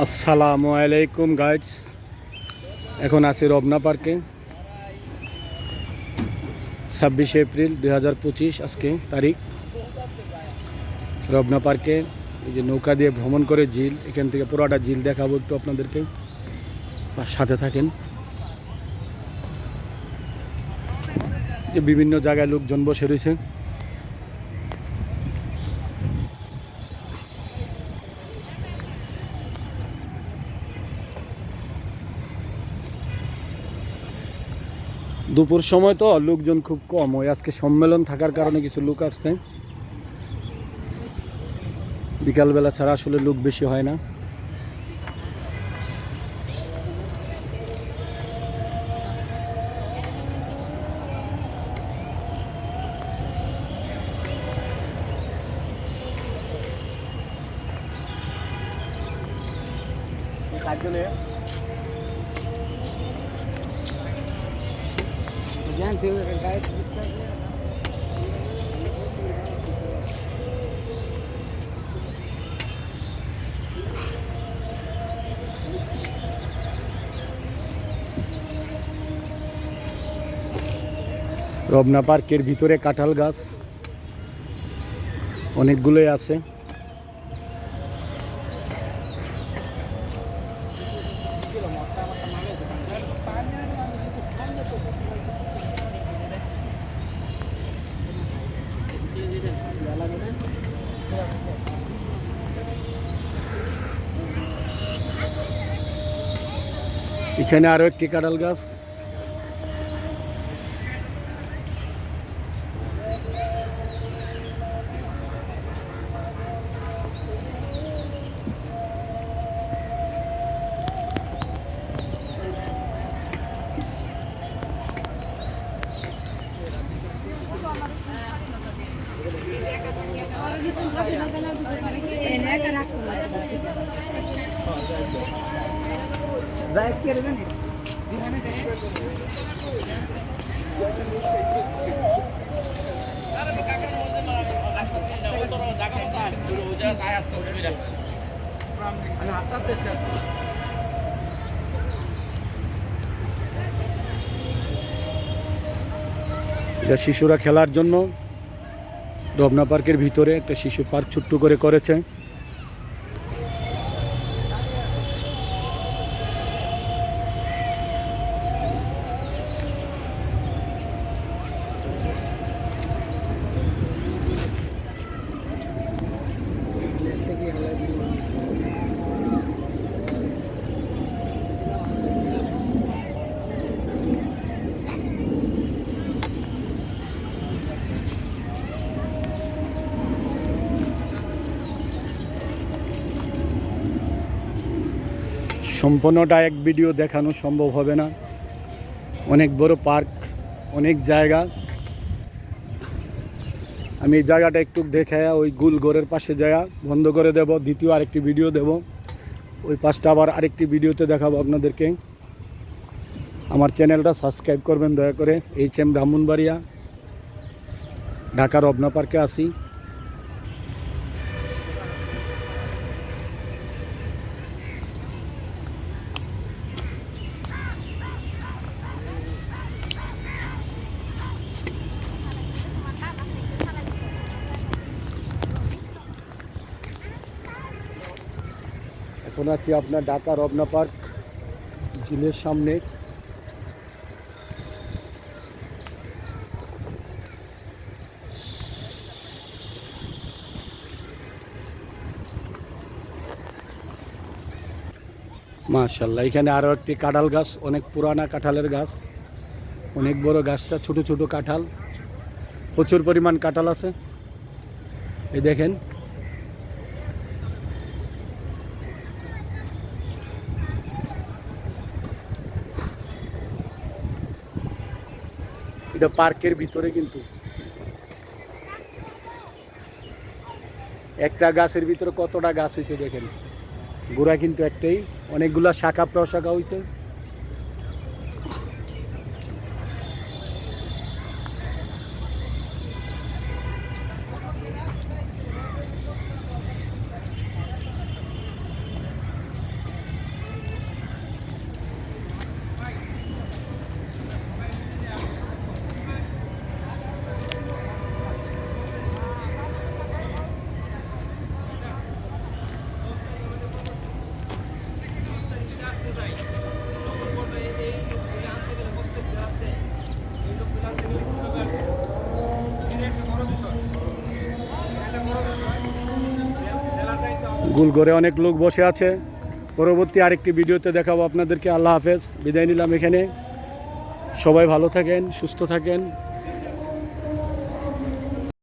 আসসালামু আলাইকুম গাইডস। এখন আছি রমনা পার্কে। 26 এপ্রিল 2025 আজকে তারিখ। রমনা পার্কে এই যে নৌকা দিয়ে ভ্রমণ করে ঝিল, এখান থেকে পুরোটা ঝিল দেখাবো একটু আপনাদেরকে, সাথে থাকেন। যে বিভিন্ন জায়গায় লোকজন বসে রয়েছে। দুপুর সময় তো লোকজন খুব কম, ওই আজকে সম্মেলন থাকার কারণে কিছু লোক আসছে। বিকালবেলা ছাড়া আসলে লোক বেশি হয় না। রমনা পার্কের ভিতরে কাঁঠাল গাছ অনেকগুলোই আছে। এখানে আরো একটি কাঁঠাল গাছ। এটা শিশুরা খেলার জন্য রমনা পার্কের ভিতরে একটা শিশু পার্ক ছোট্ট করে করেছে। সম্পূর্ণটা এক ভিডিও দেখানো সম্ভব হবে না, অনেক বড় পার্ক, অনেক জায়গা। আমি এই জায়গাটা একটু দেখে ওই গুলগড়ের পাশে জায়গা বন্ধ করে দেব, দ্বিতীয় আরেকটি ভিডিও দেব। ওই পাশটা আবার আরেকটি ভিডিওতে দেখাবো আপনাদেরকে। আমার চ্যানেলটা সাবস্ক্রাইব করবেন দয়া করে। HM ব্রাহ্মণবাড়িয়া, ঢাকা রমনা পার্কে আসি। এখন আছি আপনার ঢাকা রমনা পার্ক ঝিলের সামনে। মাশাআল্লাহ, এখানে আরও একটি কাঁঠাল গাছ, অনেক পুরানা কাঁঠালের গাছ, অনেক বড় গাছটা। ছোট ছোট কাঁঠাল, প্রচুর পরিমাণ কাঁঠাল আছে। এই দেখেন, এটা পার্কের ভিতরে, কিন্তু একটা গাছের ভিতরে কতটা গাছ হয়েছে দেখেন। গোড়া কিন্তু একটাই, অনেকগুলা শাখা প্রশাখা হয়েছে। গোল ঘরে অনেক লোক বসে আছে। পরবর্তী আরেকটি ভিডিওতে দেখাবো আপনাদেরকে। আল্লাহ হাফেজ, বিদায় নিলাম এখানে। সবাই ভালো থাকেন, সুস্থ থাকেন।